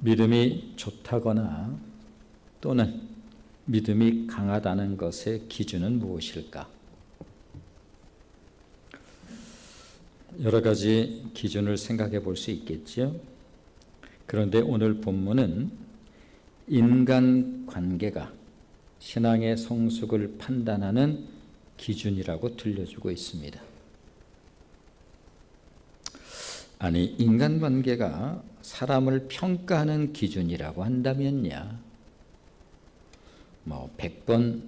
믿음이 좋다거나 또는 믿음이 강하다는 것의 기준은 무엇일까? 여러 가지 기준을 생각해 볼 수 있겠지요. 그런데 오늘 본문은 인간 관계가 신앙의 성숙을 판단하는 기준이라고 들려주고 있습니다. 아니, 인간관계가 사람을 평가하는 기준이라고 한다면야 100번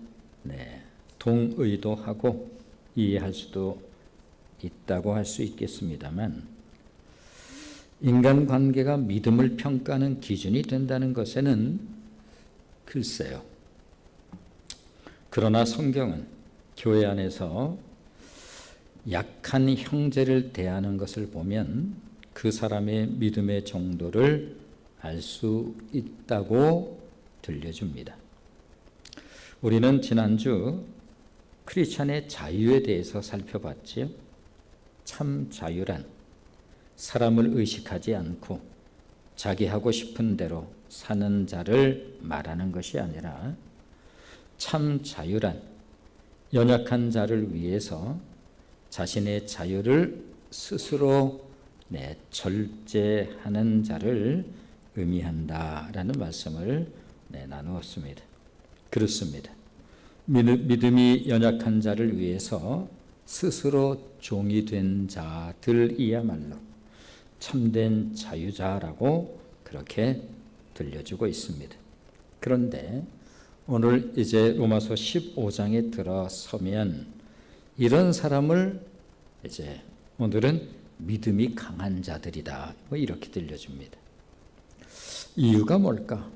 동의도하고 이해할 수도 있다고 할 수 있겠습니다만, 인간관계가 믿음을 평가하는 기준이 된다는 것에는 글쎄요. 그러나 성경은 교회 안에서 약한 형제를 대하는 것을 보면 그 사람의 믿음의 정도를 알 수 있다고 들려줍니다. 우리는 지난주 크리스찬의 자유에 대해서 살펴봤지요. 참 자유란 사람을 의식하지 않고 자기 하고 싶은 대로 사는 자를 말하는 것이 아니라, 참 자유란 연약한 자를 위해서 자신의 자유를 스스로 절제하는 자를 의미한다라는 말씀을 나누었습니다. 그렇습니다. 믿음이 연약한 자를 위해서 스스로 종이 된 자들이야말로 참된 자유자라고 그렇게 들려주고 있습니다. 그런데 오늘 이제 로마서 15장에 들어서면 이런 사람을 이제 오늘은 믿음이 강한 자들이다, 이렇게 들려줍니다. 이유가 뭘까?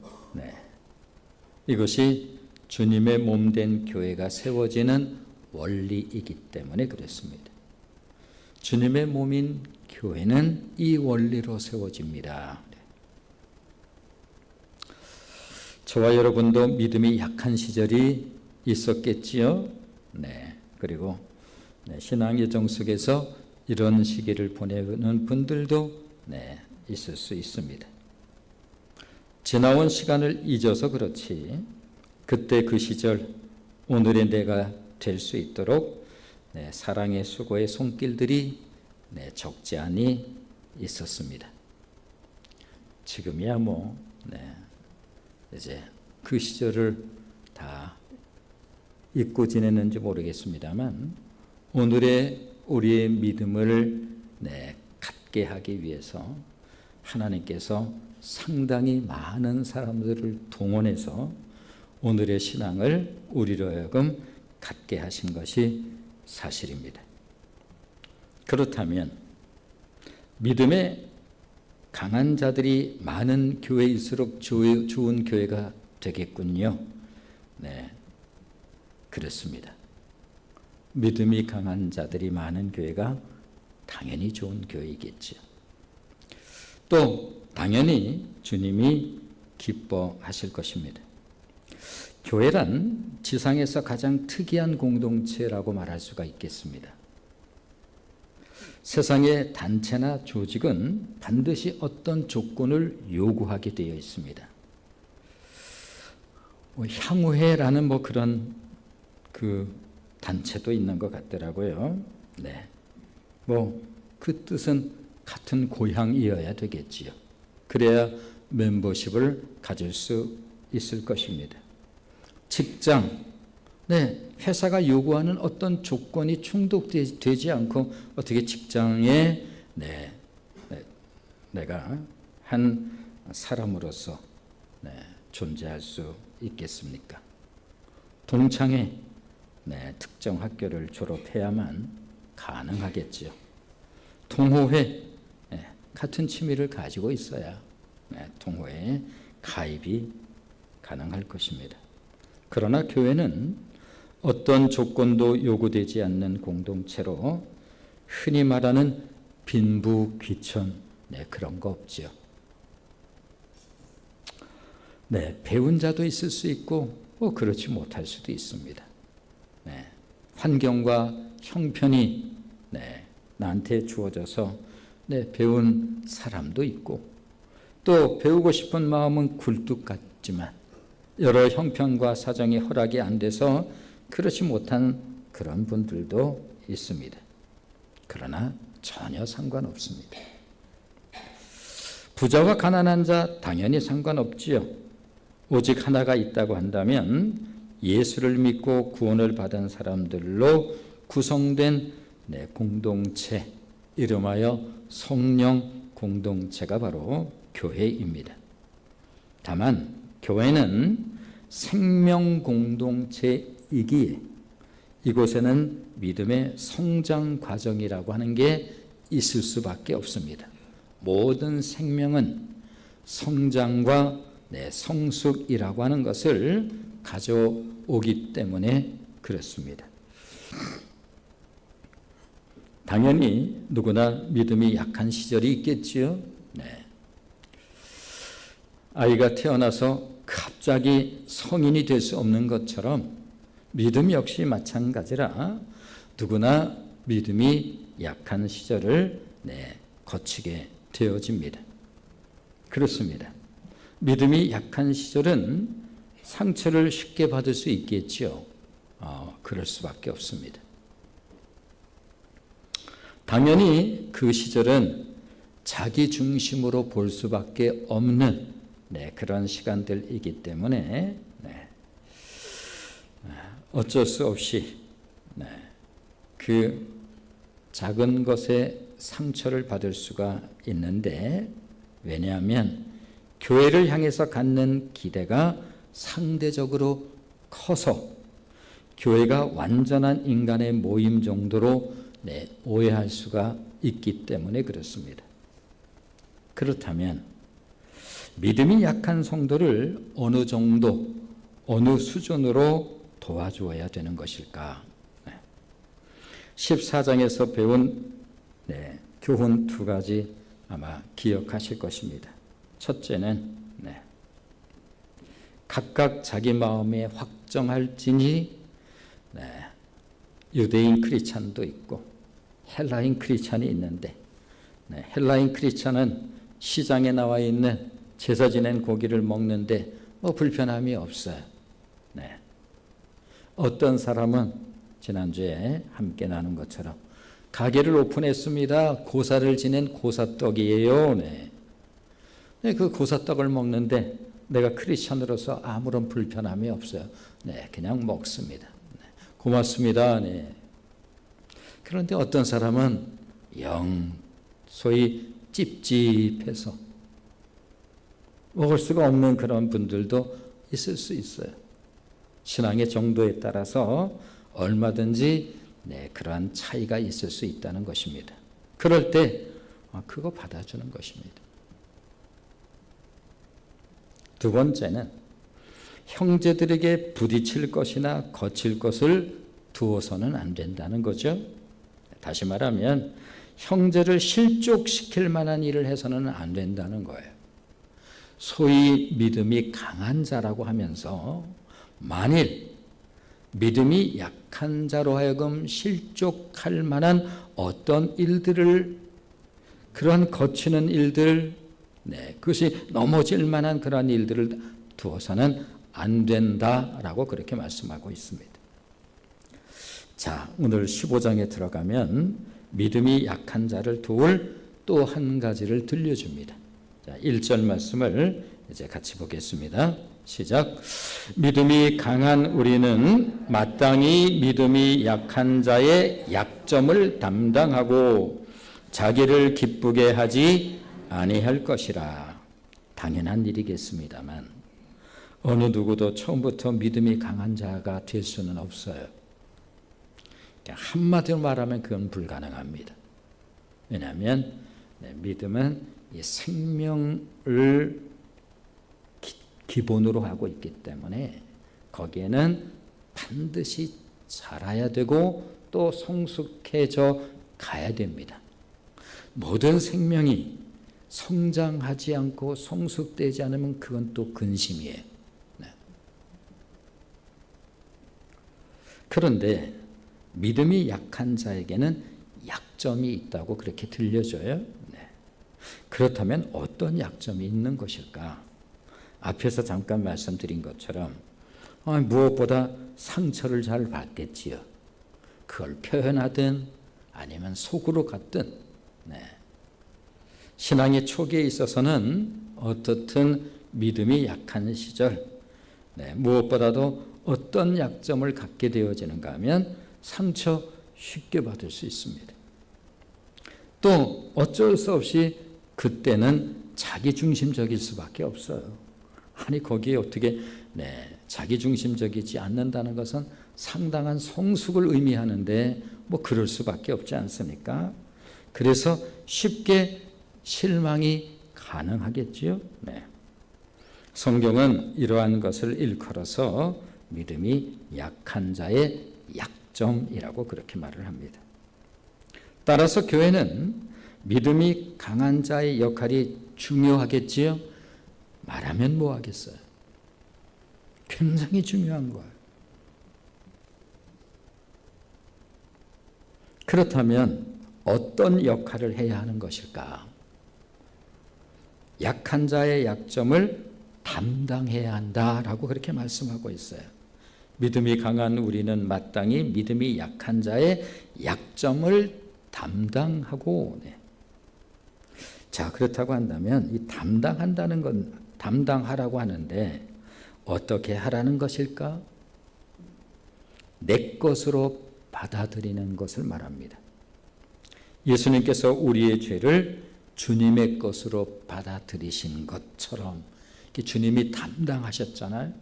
이것이 주님의 몸된 교회가 세워지는 원리이기 때문에 그렇습니다. 주님의 몸인 교회는 이 원리로 세워집니다. 저와 여러분도 믿음이 약한 시절이 있었겠지요. 그리고 신앙의 속에서 이런 시기를 보내는 분들도 있을 수 있습니다. 지나온 시간을 잊어서 그렇지 그때 그 시절 오늘의 내가 될 수 있도록 사랑의 수고의 손길들이 적지 않이 있었습니다. 지금이야 이제 그 시절을 다 잊고 지냈는지 모르겠습니다만, 오늘의 우리의 믿음을 갖게 하기 위해서 하나님께서 상당히 많은 사람들을 동원해서 오늘의 신앙을 우리로 하여금 갖게 하신 것이 사실입니다. 그렇다면 믿음의 강한 자들이 많은 교회일수록 좋은 교회가 되겠군요. 그렇습니다. 믿음이 강한 자들이 많은 교회가 당연히 좋은 교회이겠죠. 또 당연히 주님이 기뻐하실 것입니다. 교회란 지상에서 가장 특이한 공동체라고 말할 수가 있겠습니다. 세상의 단체나 조직은 반드시 어떤 조건을 요구하게 되어 있습니다. 향후회라는 그런 그 단체도 있는 것 같더라고요. 그 뜻은 같은 고향이어야 되겠지요. 그래야 멤버십을 가질 수 있을 것입니다. 직장, 회사가 요구하는 어떤 조건이 충족되지 않고 어떻게 직장에 내가 한 사람으로서 존재할 수 있겠습니까? 동창회, 특정 학교를 졸업해야만 가능하겠지요. 동호회, 같은 취미를 가지고 있어야 동호회에 가입이 가능할 것입니다. 그러나 교회는 어떤 조건도 요구되지 않는 공동체로 흔히 말하는 빈부귀천, 그런 거 없지요. 배운 자도 있을 수 있고 그렇지 못할 수도 있습니다. 환경과 형편이 나한테 주어져서 배운 사람도 있고, 또 배우고 싶은 마음은 굴뚝 같지만 여러 형편과 사정이 허락이 안 돼서 그렇지 못한 그런 분들도 있습니다. 그러나 전혀 상관없습니다. 부자와 가난한 자 당연히 상관없지요. 오직 하나가 있다고 한다면 예수를 믿고 구원을 받은 사람들로 구성된 공동체, 이름하여 성령 공동체가 바로 교회입니다. 다만 교회는 생명 공동체이기에 이곳에는 믿음의 성장 과정이라고 하는 게 있을 수밖에 없습니다. 모든 생명은 성장과 성숙이라고 하는 것을 가져오기 때문에 그렇습니다. 당연히 누구나 믿음이 약한 시절이 있겠지요. 아이가 태어나서 갑자기 성인이 될 수 없는 것처럼 믿음 역시 마찬가지라 누구나 믿음이 약한 시절을 거치게 되어집니다. 그렇습니다. 믿음이 약한 시절은 상처를 쉽게 받을 수 있겠지요. 그럴 수밖에 없습니다. 당연히 그 시절은 자기 중심으로 볼 수밖에 없는 그런 시간들이기 때문에 어쩔 수 없이 그 작은 것에 상처를 받을 수가 있는데, 왜냐하면 교회를 향해서 갖는 기대가 상대적으로 커서 교회가 완전한 인간의 모임 정도로 오해할 수가 있기 때문에 그렇습니다. 그렇다면 믿음이 약한 성도를 어느 정도, 어느 수준으로 도와주어야 되는 것일까? 14장에서 배운 교훈 두 가지 아마 기억하실 것입니다. 첫째는 각각 자기 마음에 확정할지니 유대인 크리스찬도 있고 헬라인 크리스찬이 있는데, 헬라인 크리스찬은 시장에 나와 있는 제사 지낸 고기를 먹는데 불편함이 없어요. 어떤 사람은 지난주에 함께 나눈 것처럼 가게를 오픈했습니다. 고사를 지낸 고사떡이에요. 그 고사떡을 먹는데 내가 크리스찬으로서 아무런 불편함이 없어요. 그냥 먹습니다. 고맙습니다. 그런데 어떤 사람은 소위 찝찝해서 먹을 수가 없는 그런 분들도 있을 수 있어요. 신앙의 정도에 따라서 얼마든지 그러한 차이가 있을 수 있다는 것입니다. 그럴 때 그거 받아주는 것입니다. 두 번째는 형제들에게 부딪힐 것이나 거칠 것을 두어서는 안 된다는 거죠. 다시 말하면 형제를 실족시킬 만한 일을 해서는 안 된다는 거예요. 소위 믿음이 강한 자라고 하면서 만일 믿음이 약한 자로 하여금 실족할 만한 어떤 일들을, 그런 거치는 일들, 그것이 넘어질 만한 그런 일들을 두어서는 안 된다라고 그렇게 말씀하고 있습니다. 자, 오늘 15장에 들어가면 믿음이 약한 자를 도울 또 한 가지를 들려줍니다. 자, 1절 말씀을 이제 같이 보겠습니다. 시작. 믿음이 강한 우리는 마땅히 믿음이 약한 자의 약점을 담당하고 자기를 기쁘게 하지 아니할 것이라. 당연한 일이겠습니다만 어느 누구도 처음부터 믿음이 강한 자가 될 수는 없어요. 한마디로 말하면 그건 불가능합니다. 왜냐하면 믿음은 이 생명을 기본으로 하고 있기 때문에 거기에는 반드시 자라야 되고 또 성숙해져 가야 됩니다. 모든 생명이 성장하지 않고 성숙되지 않으면 그건 또 근심이에요. 그런데 믿음이 약한 자에게는 약점이 있다고 그렇게 들려줘요. 그렇다면 어떤 약점이 있는 것일까? 앞에서 잠깐 말씀드린 것처럼 무엇보다 상처를 잘 받겠지요. 그걸 표현하든 아니면 속으로 갔든. 신앙의 초기에 있어서는 어떻든 믿음이 약한 시절, 무엇보다도 어떤 약점을 갖게 되어지는가 하면 상처 쉽게 받을 수 있습니다. 또 어쩔 수 없이 그때는 자기중심적일 수밖에 없어요. 아니 거기에 어떻게 자기중심적이지 않는다는 것은 상당한 성숙을 의미하는데 뭐 그럴 수밖에 없지 않습니까? 그래서 쉽게 실망이 가능하겠지요. 성경은 이러한 것을 일컬어서 믿음이 약한 자의 약점이라고 그렇게 말을 합니다. 따라서 교회는 믿음이 강한 자의 역할이 중요하겠지요. 말하면 뭐 하겠어요? 굉장히 중요한 거예요. 그렇다면 어떤 역할을 해야 하는 것일까? 약한 자의 약점을 담당해야 한다라고 그렇게 말씀하고 있어요. 믿음이 강한 우리는 마땅히 믿음이 약한 자의 약점을 담당하고, 자, 그렇다고 한다면 이 담당한다는 건 담당하라고 하는데 어떻게 하라는 것일까? 내 것으로 받아들이는 것을 말합니다. 예수님께서 우리의 죄를 주님의 것으로 받아들이신 것처럼 주님이 담당하셨잖아요.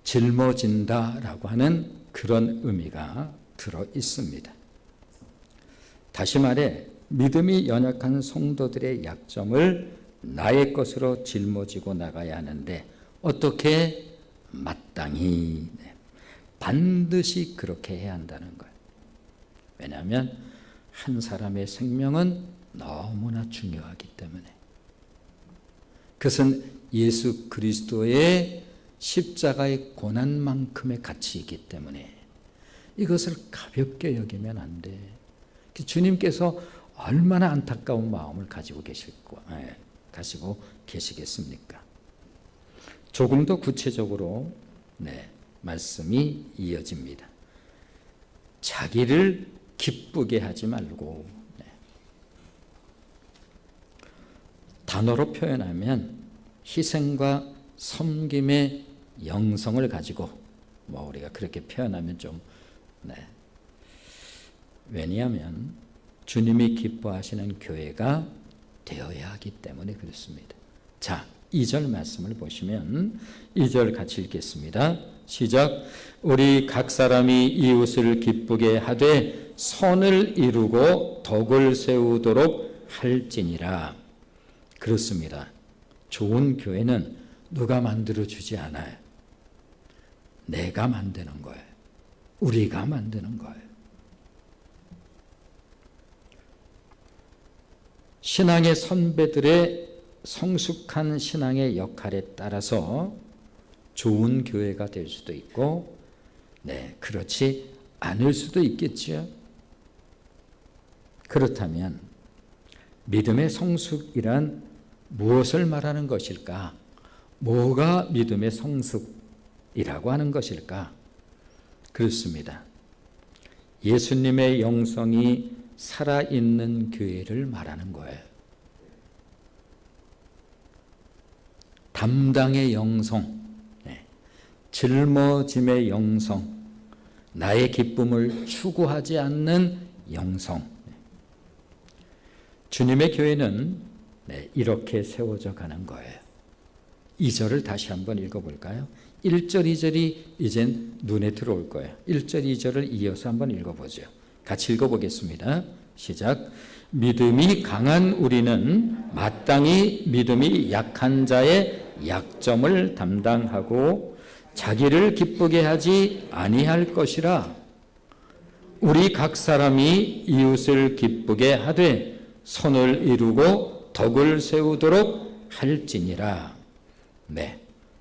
짊어진다라고 하는 그런 의미가 들어 있습니다. 다시 말해 믿음이 연약한 성도들의 약점을 나의 것으로 짊어지고 나가야 하는데 어떻게? 마땅히, 반드시 그렇게 해야 한다는 거예요. 왜냐하면 한 사람의 생명은 너무나 중요하기 때문에. 그것은 예수 그리스도의 십자가의 고난만큼의 가치이기 때문에 이것을 가볍게 여기면 안 돼. 주님께서 얼마나 안타까운 마음을 가지고 계시겠습니까? 조금 더 구체적으로 말씀이 이어집니다. 자기를 기쁘게 하지 말고, 단어로 표현하면 희생과 섬김의 영성을 가지고, 우리가 그렇게 표현하면 좀, 왜냐하면 주님이 기뻐하시는 교회가 되어야 하기 때문에 그렇습니다. 자, 2절 말씀을 보시면 2절 같이 읽겠습니다. 시작. 우리 각 사람이 이웃을 기쁘게 하되 선을 이루고 덕을 세우도록 할지니라. 그렇습니다. 좋은 교회는 누가 만들어주지 않아요. 내가 만드는 거예요. 우리가 만드는 거예요. 신앙의 선배들의 성숙한 신앙의 역할에 따라서 좋은 교회가 될 수도 있고, 그렇지 않을 수도 있겠지요. 그렇다면 믿음의 성숙이란 무엇을 말하는 것일까? 뭐가 믿음의 성숙이라고 하는 것일까? 그렇습니다. 예수님의 영성이 살아있는 교회를 말하는 거예요. 담당의 영성, 짊어짐의 영성, 나의 기쁨을 추구하지 않는 영성. 주님의 교회는 이렇게 세워져 가는 거예요. 2절을 다시 한번 읽어볼까요? 1절, 2절이 이젠 눈에 들어올 거예요. 1절, 2절을 이어서 한번 읽어보죠. 같이 읽어보겠습니다. 시작. 믿음이 강한 우리는 마땅히 믿음이 약한 자의 약점을 담당하고 자기를 기쁘게 하지 아니할 것이라. 우리 각 사람이 이웃을 기쁘게 하되 선을 이루고 덕을 세우도록 할지니라.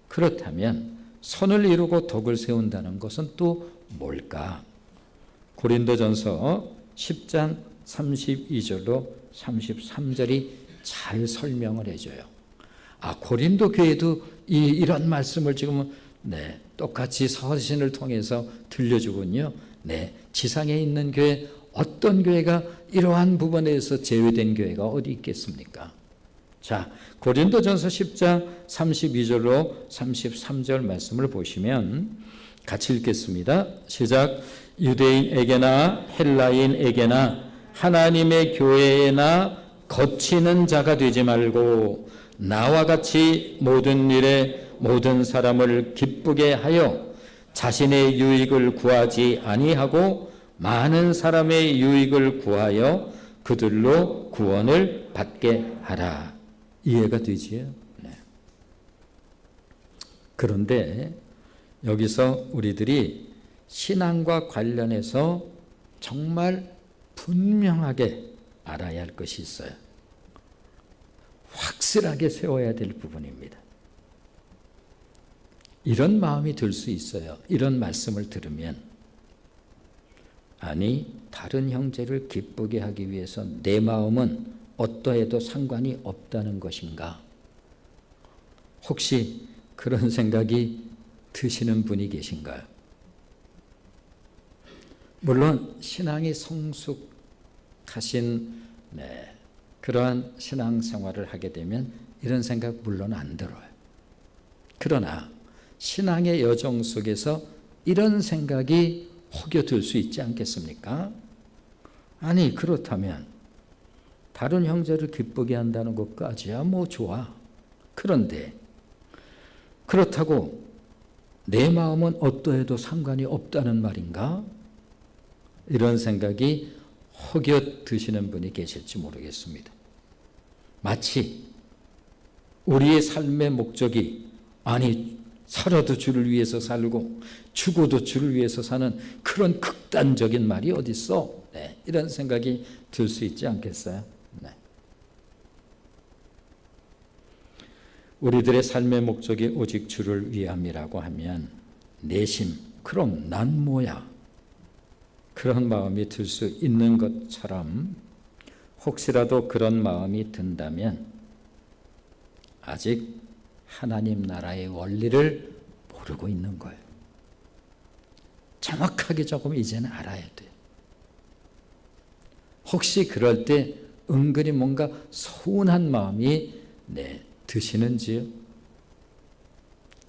그렇다면 선을 이루고 덕을 세운다는 것은 또 뭘까? 고린도전서 10장 32절로 33절이 잘 설명을 해줘요. 고린도 교회도 이런 말씀을 지금 똑같이 서신을 통해서 들려주군요. 지상에 있는 교회, 어떤 교회가 이러한 부분에서 제외된 교회가 어디 있겠습니까? 자, 고린도전서 10장 32절로 33절 말씀을 보시면 같이 읽겠습니다. 시작. 유대인에게나 헬라인에게나 하나님의 교회에나 거치는 자가 되지 말고 나와 같이 모든 일에 모든 사람을 기쁘게 하여 자신의 유익을 구하지 아니하고 많은 사람의 유익을 구하여 그들로 구원을 받게 하라. 이해가 되지요? 그런데 여기서 우리들이 신앙과 관련해서 정말 분명하게 알아야 할 것이 있어요. 확실하게 세워야 될 부분입니다. 이런 마음이 들 수 있어요. 이런 말씀을 들으면, 아니, 다른 형제를 기쁘게 하기 위해서 내 마음은 어떠해도 상관이 없다는 것인가? 혹시 그런 생각이 드시는 분이 계신가요? 물론 신앙이 성숙하신 그러한 신앙생활을 하게 되면 이런 생각 물론 안 들어요. 그러나 신앙의 여정 속에서 이런 생각이 혹여 들 수 있지 않겠습니까? 아니, 그렇다면 다른 형제를 기쁘게 한다는 것까지야 뭐 좋아. 그런데 그렇다고 내 마음은 어떠해도 상관이 없다는 말인가? 이런 생각이 혹여 드시는 분이 계실지 모르겠습니다. 마치 우리의 삶의 목적이, 아니, 살아도 주를 위해서 살고 죽어도 주를 위해서 사는 그런 극단적인 말이 어디 있어? 이런 생각이 들 수 있지 않겠어요? 우리들의 삶의 목적이 오직 주를 위함이라고 하면 내심, 그럼 난 뭐야? 그런 마음이 들 수 있는 것처럼 혹시라도 그런 마음이 든다면 아직 하나님 나라의 원리를 모르고 있는 거예요. 정확하게 조금 이제는 알아야 돼요. 혹시 그럴 때 은근히 뭔가 서운한 마음이 드시는지요?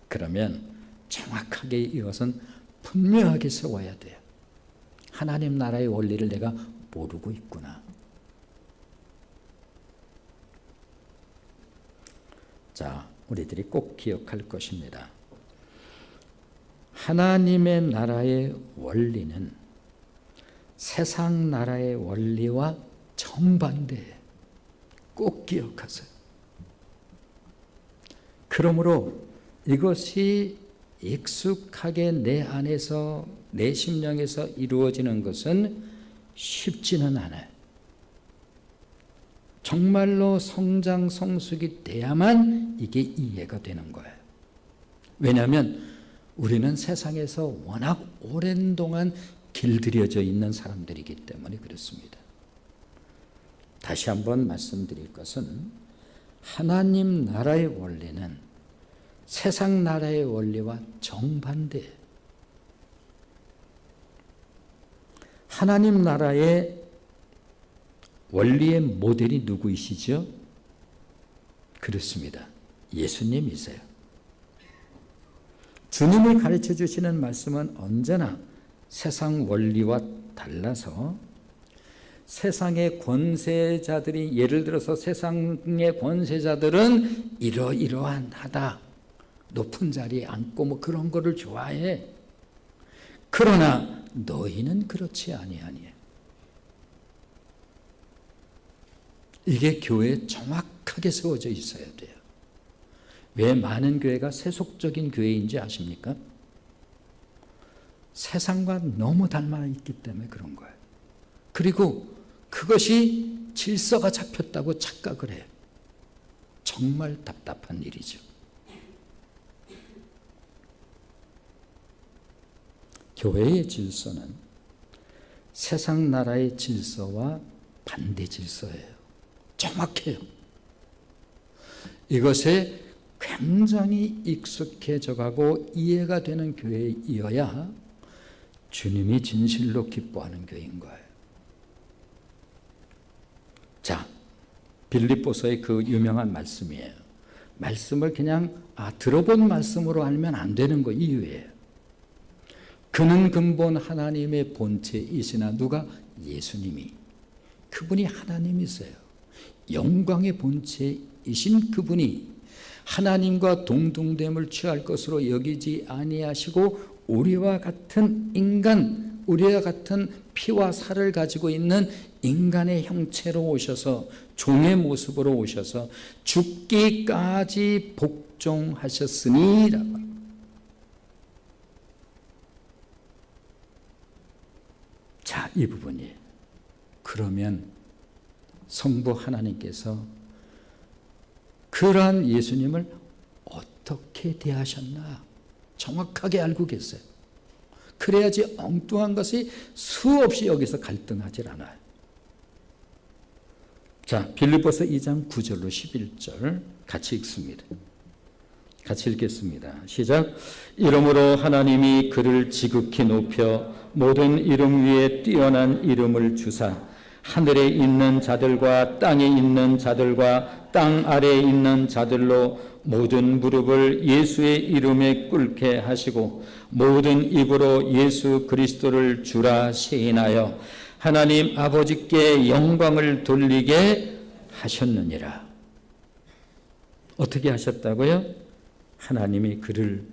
그러면 정확하게 이것은 분명하게 세워야 돼요. 하나님 나라의 원리를 내가 모르고 있구나. 자, 우리들이 꼭 기억할 것입니다. 하나님의 나라의 원리는 세상 나라의 원리와 정반대예요. 꼭 기억하세요. 그러므로 이것이 익숙하게 내 안에서, 내 심령에서 이루어지는 것은 쉽지는 않아요. 정말로 성장, 성숙이 돼야만 이게 이해가 되는 거예요. 왜냐하면 우리는 세상에서 워낙 오랜 동안 길들여져 있는 사람들이기 때문에 그렇습니다. 다시 한번 말씀드릴 것은 하나님 나라의 원리는 세상 나라의 원리와 정반대예요. 하나님 나라의 원리의 모델이 누구이시죠? 그렇습니다. 예수님이세요. 주님을 가르쳐 주시는 말씀은 언제나 세상 원리와 달라서 세상의 권세자들이, 예를 들어서 세상의 권세자들은 이러이러하다, 높은 자리에 앉고 뭐 그런 거를 좋아해. 그러나 너희는 그렇지 아니하니. 이게 교회에 정확하게 세워져 있어야 돼요. 왜 많은 교회가 세속적인 교회인지 아십니까? 세상과 너무 닮아 있기 때문에 그런 거예요. 그리고 그것이 질서가 잡혔다고 착각을 해요. 정말 답답한 일이죠. 교회의 질서는 세상 나라의 질서와 반대 질서예요. 정확해요. 이것에 굉장히 익숙해져가고 이해가 되는 교회이어야 주님이 진실로 기뻐하는 교회인 거예요. 자, 빌립보서의 그 유명한 말씀이에요. 말씀을 그냥 들어본 말씀으로 알면 안 되는 거 이유예요. 그는 근본 하나님의 본체이시나 누가? 예수님이. 그분이 하나님이세요. 영광의 본체이신 그분이 하나님과 동등됨을 취할 것으로 여기지 아니하시고 우리와 같은 인간, 우리와 같은 피와 살을 가지고 있는 인간의 형체로 오셔서 종의 모습으로 오셔서 죽기까지 복종하셨으니라고. 자, 이 부분이에요. 그러면 성부 하나님께서 그러한 예수님을 어떻게 대하셨나 정확하게 알고 계세요. 그래야지 엉뚱한 것이 수없이 여기서 갈등하지 않아요. 자, 빌립보서 2장 9절로 11절 같이 읽습니다. 같이 읽겠습니다. 시작. 이러므로 하나님이 그를 지극히 높여 모든 이름 위에 뛰어난 이름을 주사 하늘에 있는 자들과 땅에 있는 자들과 땅 아래에 있는 자들로 모든 무릎을 예수의 이름에 꿇게 하시고 모든 입으로 예수 그리스도를 주라 시인하여 하나님 아버지께 영광을 돌리게 하셨느니라. 어떻게 하셨다고요? 하나님이 그를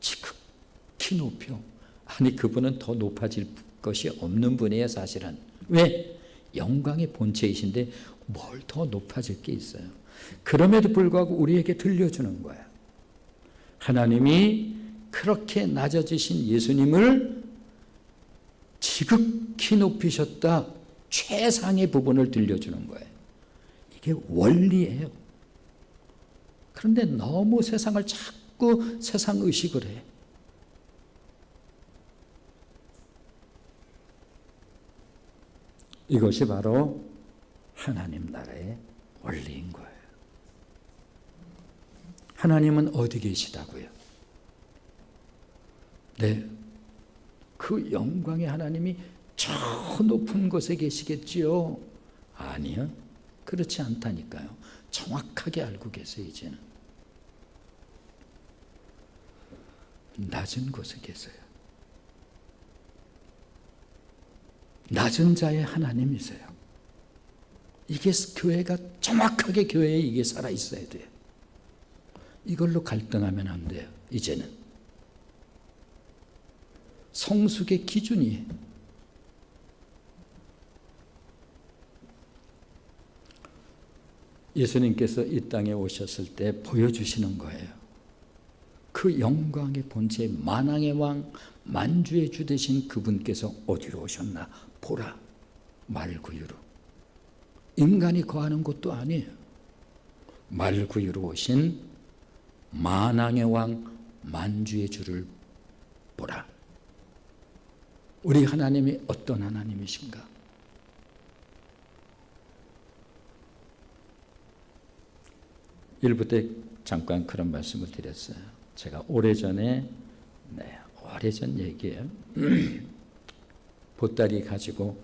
지극히 높여. 아니, 그분은 더 높아질 것이 없는 분이에요, 사실은. 왜? 영광의 본체이신데 뭘 더 높아질 게 있어요. 그럼에도 불구하고 우리에게 들려주는 거야. 하나님이 그렇게 낮아지신 예수님을 지극히 높이셨다. 최상의 부분을 들려주는 거예요. 이게 원리예요. 그런데 너무 세상을 자꾸 세상 의식을 해. 이것이 바로 하나님 나라의 원리인 거예요. 하나님은 어디 계시다고요? 네, 그 영광의 하나님이 저 높은 곳에 계시겠지요? 아니요, 그렇지 않다니까요. 정확하게 알고 계세요. 이제는 낮은 곳에 계세요. 낮은 자의 하나님이세요. 이게 교회가 정확하게 교회에 이게 살아 있어야 돼요. 이걸로 갈등하면 안 돼요. 이제는 성숙의 기준이에요. 예수님께서 이 땅에 오셨을 때 보여주시는 거예요. 그 영광의 본체 만왕의 왕 만주의 주 되신 그분께서 어디로 오셨나 보라. 말구유로. 인간이 거하는 곳도 아니에요. 말구유로 오신 만왕의 왕 만주의 주를 보라. 우리 하나님이 어떤 하나님이신가? 일부 때 잠깐 그런 말씀을 드렸어요. 제가 오래전 얘기예요. 보따리 가지고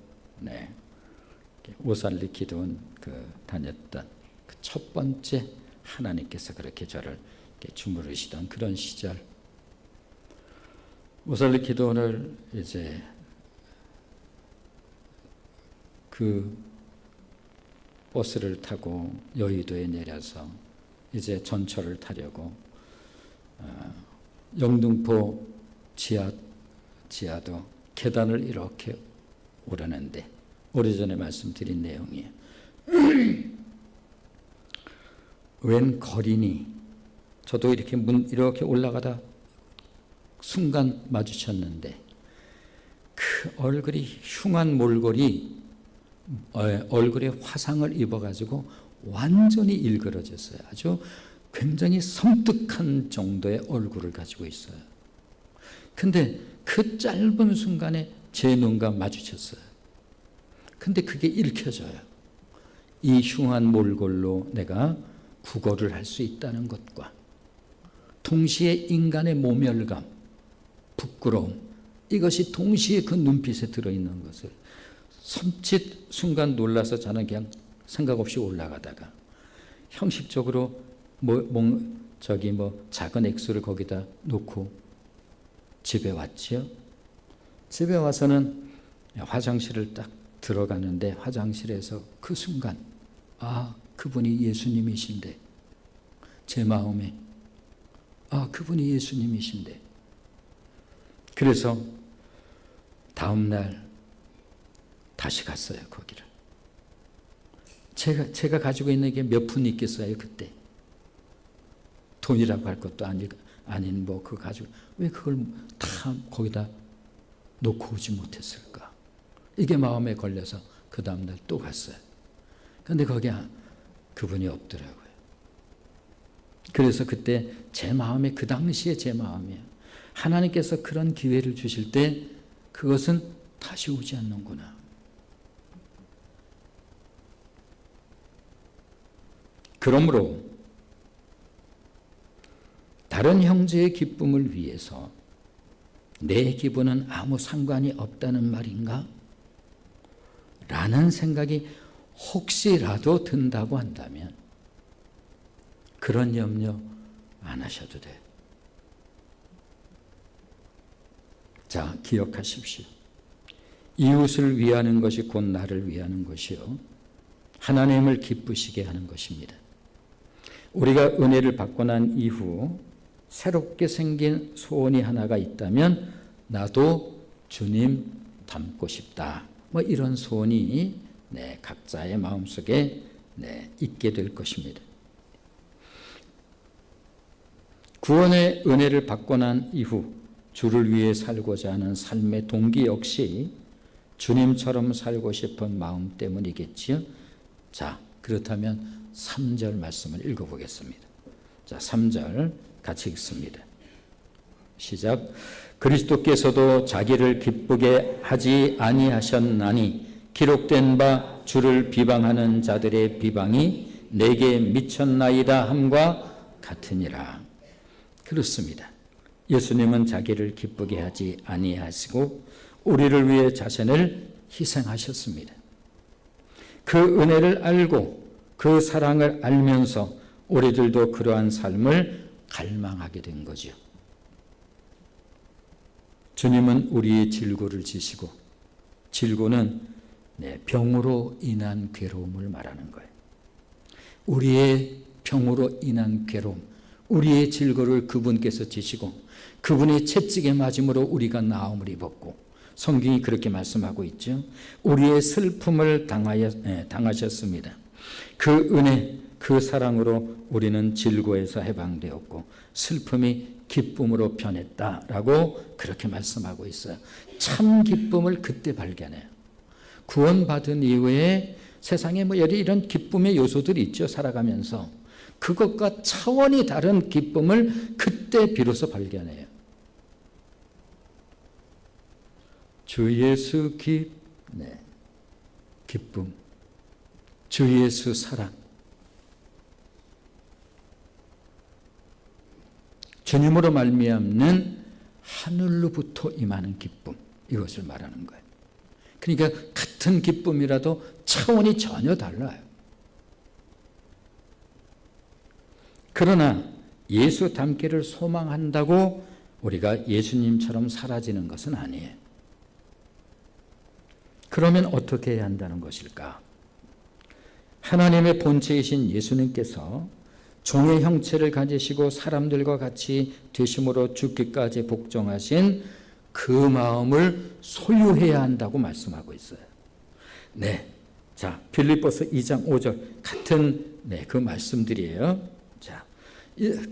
오살리 기도원 다녔던 그 첫 번째 하나님께서 그렇게 저를 주무르시던 그런 시절, 오살리 기도원을 이제 그 버스를 타고 여의도에 내려서 이제 전철을 타려고 영등포 지하도 계단을 이렇게 오르는데, 오래전에 말씀드린 내용이에요. 웬 거린이, 저도 이렇게 올라가다 순간 마주쳤는데 그 얼굴이 흉한 몰골이 얼굴에 화상을 입어가지고 완전히 일그러졌어요. 아주 굉장히 섬뜩한 정도의 얼굴을 가지고 있어요. 근데 그 짧은 순간에 제 눈과 마주쳤어요. 근데 그게 읽혀져요. 이 흉한 몰골로 내가 구걸을 할 수 있다는 것과 동시에 인간의 모멸감, 부끄러움, 이것이 동시에 그 눈빛에 들어있는 것을 섬찟 순간 놀라서 저는 그냥 생각 없이 올라가다가 형식적으로 작은 액수를 거기다 놓고 집에 왔지요. 집에 와서는 화장실을 딱 들어가는데 화장실에서 그 순간 그분이 예수님이신데 제 마음에 그분이 예수님이신데 그래서 다음 날 다시 갔어요. 거기를. 제가 가지고 있는 게 몇 푼 있겠어요. 그때 돈이라고 할 것도 아닌 그 가지고 왜 그걸 다 거기다 놓고 오지 못했을까? 이게 마음에 걸려서 그 다음 날 또 갔어요. 그런데 거기 그분이 없더라고요. 그래서 그때 제 마음에, 그 당시에 제 마음이에요. 하나님께서 그런 기회를 주실 때 그것은 다시 오지 않는구나. 그러므로 다른 형제의 기쁨을 위해서 내 기분은 아무 상관이 없다는 말인가? 라는 생각이 혹시라도 든다고 한다면 그런 염려 안 하셔도 돼요. 자, 기억하십시오. 이웃을 위하는 것이 곧 나를 위하는 것이요 하나님을 기쁘시게 하는 것입니다. 우리가 은혜를 받고 난 이후 새롭게 생긴 소원이 하나가 있다면 나도 주님 닮고 싶다. 이런 소원이 각자의 마음속에 있게 될 것입니다. 구원의 은혜를 받고 난 이후 주를 위해 살고자 하는 삶의 동기 역시 주님처럼 살고 싶은 마음 때문이겠지요. 자, 그렇다면 3절 말씀을 읽어보겠습니다. 자, 3절 같이 읽습니다. 시작. 그리스도께서도 자기를 기쁘게 하지 아니하셨나니 기록된 바 주를 비방하는 자들의 비방이 내게 미쳤나이다 함과 같으니라. 그렇습니다. 예수님은 자기를 기쁘게 하지 아니하시고 우리를 위해 자신을 희생하셨습니다. 그 은혜를 알고 그 사랑을 알면서 우리들도 그러한 삶을 갈망하게 된 거죠. 주님은 우리의 질고를 지시고, 질고는 병으로 인한 괴로움을 말하는 거예요. 우리의 병으로 인한 괴로움, 우리의 질고를 그분께서 지시고 그분의 채찍에 맞음으로 우리가 나음을 입었고, 성경이 그렇게 말씀하고 있죠. 우리의 슬픔을 당하셨습니다. 그 은혜, 그 사랑으로 우리는 질고에서 해방되었고 슬픔이 기쁨으로 변했다라고 그렇게 말씀하고 있어요. 참 기쁨을 그때 발견해요. 구원받은 이후에 세상에 이런 기쁨의 요소들이 있죠. 살아가면서 그것과 차원이 다른 기쁨을 그때 비로소 발견해요. 주 예수 기쁨, 주 예수 사랑, 주님으로 말미암는 하늘로부터 임하는 기쁨, 이것을 말하는 거예요. 그러니까 같은 기쁨이라도 차원이 전혀 달라요. 그러나 예수 닮기를 소망한다고 우리가 예수님처럼 사라지는 것은 아니에요. 그러면 어떻게 해야 한다는 것일까? 하나님의 본체이신 예수님께서 종의 형체를 가지시고 사람들과 같이 되심으로 죽기까지 복종하신 그 마음을 소유해야 한다고 말씀하고 있어요. 자, 빌립보서 2장 5절 같은 그 말씀들이에요. 자,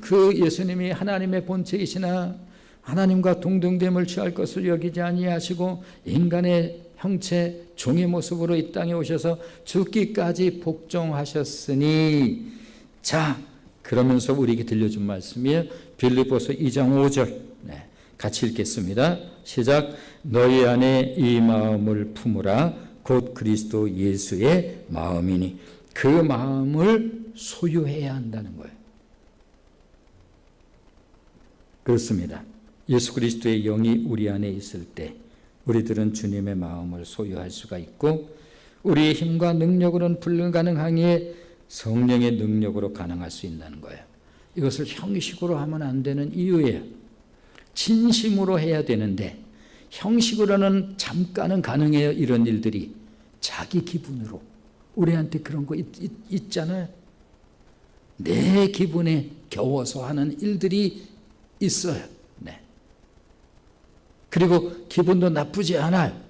그 예수님이 하나님의 본체이시나 하나님과 동등됨을 취할 것을 여기지 아니하시고 인간의 형체 종의 모습으로 이 땅에 오셔서 죽기까지 복종하셨으니, 자, 그러면서 우리에게 들려준 말씀이에요. 빌립보서 2장 5절 같이 읽겠습니다. 시작. 너희 안에 이 마음을 품으라. 곧 그리스도 예수의 마음이니 그 마음을 소유해야 한다는 거예요. 그렇습니다. 예수 그리스도의 영이 우리 안에 있을 때 우리들은 주님의 마음을 소유할 수가 있고 우리의 힘과 능력으로는 불가능하기에 성령의 능력으로 가능할 수 있다는 거예요. 이것을 형식으로 하면 안 되는 이유예요. 진심으로 해야 되는데 형식으로는 잠깐은 가능해요. 이런 일들이 자기 기분으로 우리한테 그런 거 있잖아요. 내 기분에 겨워서 하는 일들이 있어요. 네. 그리고 기분도 나쁘지 않아요.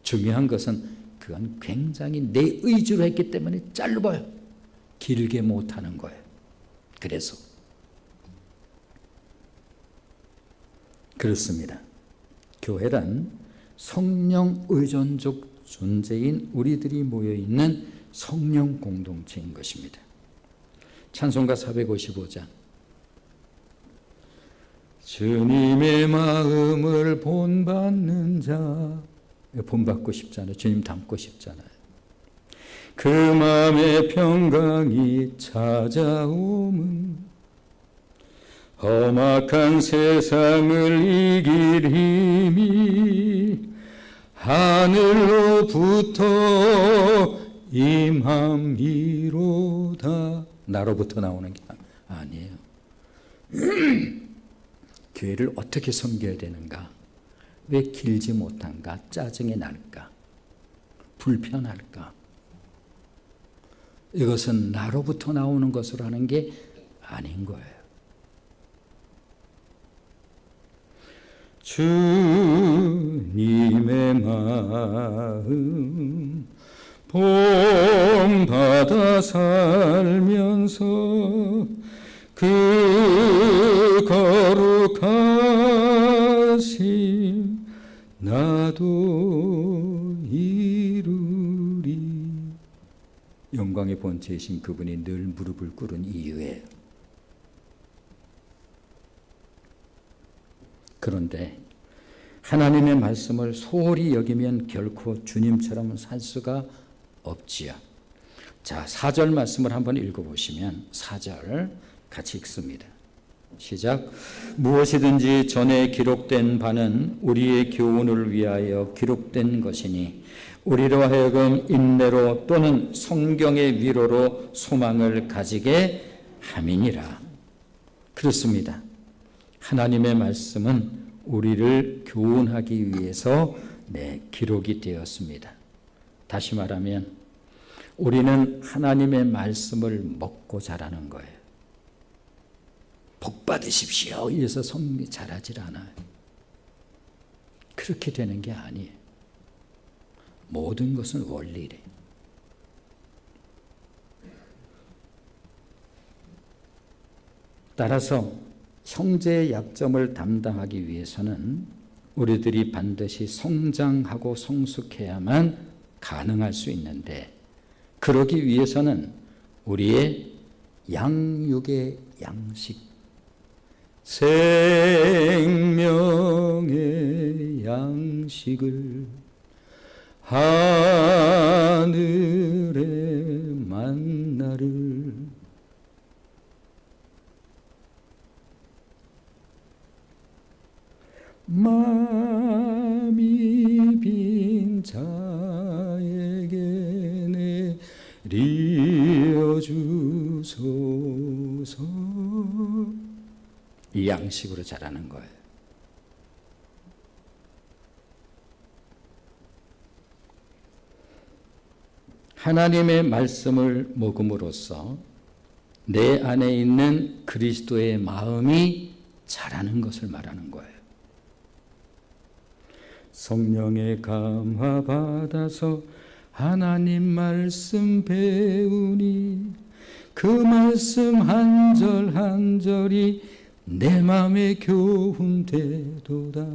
중요한 것은 그건 굉장히 내 의지로 했기 때문에 짧아요. 길게 못하는 거예요. 그래서 그렇습니다. 교회란 성령 의존적 존재인 우리들이 모여있는 성령 공동체인 것입니다. 찬송가 455장 주님의 마음을 본받는 자, 본받고 싶잖아요. 주님 닮고 싶잖아요. 그 마음의 평강이 찾아오면 험악한 세상을 이길 힘이 하늘로부터 임함이로다. 나로부터 나오는 게 아니에요. 교회를 어떻게 섬겨야 되는가? 왜 길지 못한가? 짜증이 날까? 불편할까? 이것은 나로부터 나오는 것으로 하는 게 아닌 거예요. 주님의 마음 본받아 살면서 그 거룩하심 나도 이루리. 영광의 본체이신 그분이 늘 무릎을 꿇은 이유예요. 그런데 하나님의 말씀을 소홀히 여기면 결코 주님처럼 살 수가 없지요. 자, 4절 말씀을 한번 읽어보시면 4절 같이 읽습니다. 시작. 무엇이든지 전에 기록된 바는 우리의 교훈을 위하여 기록된 것이니 우리로 하여금 인내로 또는 성경의 위로로 소망을 가지게 함이니라. 그렇습니다. 하나님의 말씀은 우리를 교훈하기 위해서 기록이 되었습니다. 다시 말하면 우리는 하나님의 말씀을 먹고 자라는 거예요. 복 받으십시오. 이래서 성리 잘하질 않아요. 그렇게 되는 게 아니에요. 모든 것은 원리래. 따라서 형제의 약점을 담당하기 위해서는 우리들이 반드시 성장하고 성숙해야만 가능할 수 있는데 그러기 위해서는 우리의 양육의 양식, 생명의 양식을 하늘의 만나를 마음이 빈 자에게 내려주소서. 이 양식으로 자라는 거예요. 하나님의 말씀을 먹음으로써 내 안에 있는 그리스도의 마음이 자라는 것을 말하는 거예요. 성령의 감화 받아서 하나님 말씀 배우니 그 말씀 한 절 한 절이 내 마음에 교훈되도다.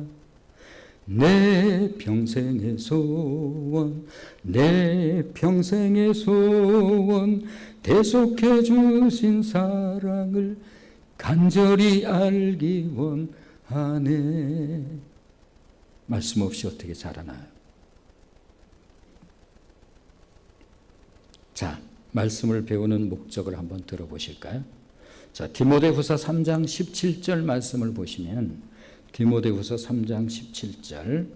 내 평생의 소원, 내 평생의 소원, 대속해 주신 사랑을 간절히 알기 원하네. 말씀 없이 어떻게 자라나요? 자, 말씀을 배우는 목적을 한번 들어보실까요? 자, 디모데후서 3장 17절 말씀을 보시면 디모데후서 3장 17절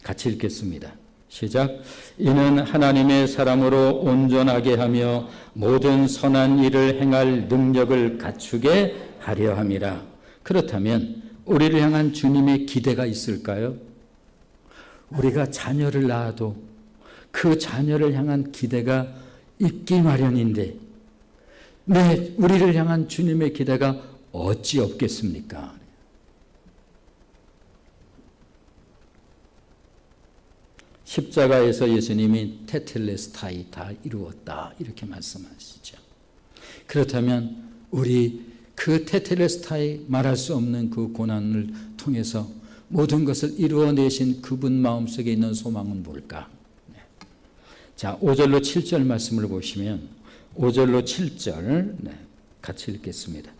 같이 읽겠습니다. 시작. 이는 하나님의 사람으로 온전하게 하며 모든 선한 일을 행할 능력을 갖추게 하려 함이라. 그렇다면 우리를 향한 주님의 기대가 있을까요? 우리가 자녀를 낳아도 그 자녀를 향한 기대가 있기 마련인데 우리를 향한 주님의 기대가 어찌 없겠습니까? 십자가에서 예수님이 테텔레스타이 다 이루었다 이렇게 말씀하시죠. 그렇다면 우리 그 테텔레스타이 말할 수 없는 그 고난을 통해서 모든 것을 이루어내신 그분 마음속에 있는 소망은 뭘까? 자, 5절로 7절 말씀을 보시면 5절로 7절 같이 읽겠습니다.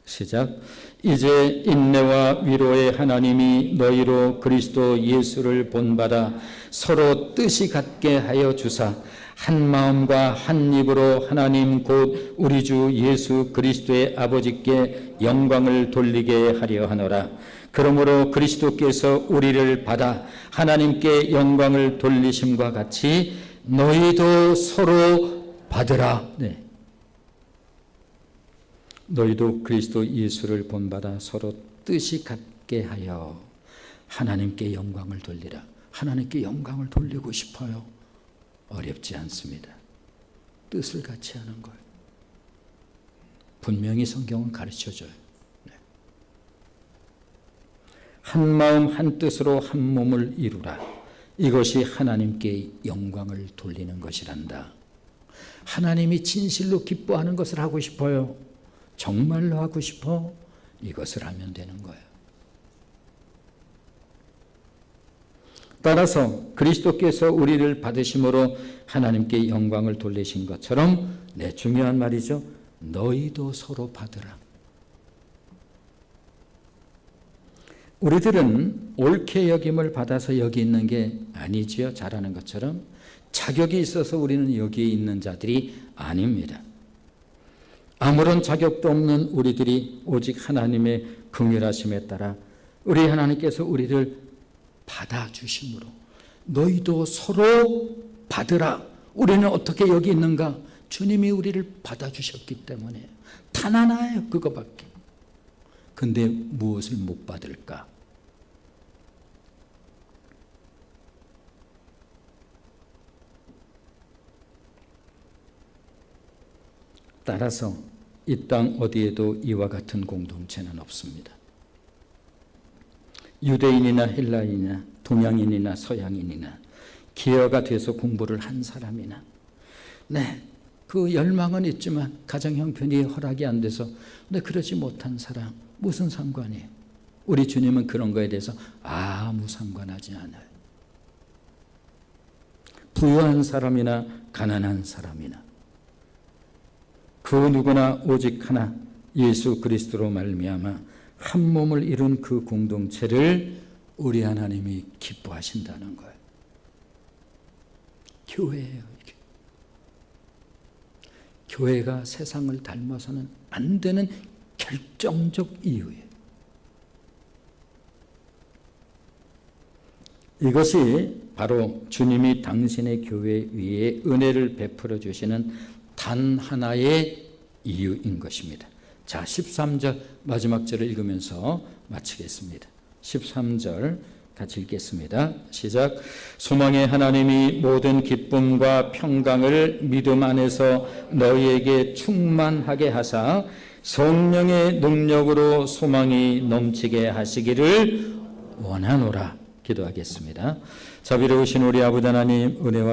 시작. 이제 인내와 위로의 하나님이 너희로 그리스도 예수를 본받아 서로 뜻이 같게 하여 주사 한 마음과 한 입으로 하나님 곧 우리 주 예수 그리스도의 아버지께 영광을 돌리게 하려 하노라. 그러므로 그리스도께서 우리를 받아 하나님께 영광을 돌리심과 같이 너희도 서로 받으라. 네. 너희도 그리스도 예수를 본받아 서로 뜻이 같게 하여 하나님께 영광을 돌리라. 하나님께 영광을 돌리고 싶어요. 어렵지 않습니다. 뜻을 같이 하는 걸 분명히 성경은 가르쳐줘요. 한 마음 한 뜻으로 한 몸을 이루라. 이것이 하나님께 영광을 돌리는 것이란다. 하나님이 진실로 기뻐하는 것을 하고 싶어요. 정말로 하고 싶어? 이것을 하면 되는 거예요. 따라서 그리스도께서 우리를 받으심으로 하나님께 영광을 돌리신 것처럼 중요한 말이죠. 너희도 서로 받으라. 우리들은 옳게 여김을 받아서 여기 있는 게 아니지요. 잘하는 것처럼 자격이 있어서 우리는 여기에 있는 자들이 아닙니다. 아무런 자격도 없는 우리들이 오직 하나님의 긍휼하심에 따라 우리 하나님께서 우리를 받아주심으로 너희도 서로 받으라. 우리는 어떻게 여기 있는가? 주님이 우리를 받아주셨기 때문에 단 하나예요. 그거밖에. 근데 무엇을 못 받을까? 따라서 이 땅 어디에도 이와 같은 공동체는 없습니다. 유대인이나 헬라인이나 동양인이나 서양인이나 기여가 돼서 공부를 한 사람이나 그 열망은 있지만 가정 형편이 허락이 안 돼서 그러지 못한 사람 무슨 상관이에요? 우리 주님은 그런 거에 대해서 아무 상관하지 않아요. 부유한 사람이나 가난한 사람이나 그 누구나 오직 하나 예수 그리스도로 말미암아 한 몸을 이룬 그 공동체를 우리 하나님이 기뻐하신다는 거예요. 교회예요. 이게. 교회가 세상을 닮아서는 안 되는 결정적 이유예요. 이것이 바로 주님이 당신의 교회 위에 은혜를 베풀어 주시는 단 하나의 이유인 것입니다. 자, 13절 마지막 절을 읽으면서 마치겠습니다. 13절 같이 읽겠습니다. 시작. 소망의 하나님이 모든 기쁨과 평강을 믿음 안에서 너희에게 충만하게 하사 성령의 능력으로 소망이 넘치게 하시기를 원하노라. 기도하겠습니다. 자비로우신 우리 아버지 하나님, 은혜와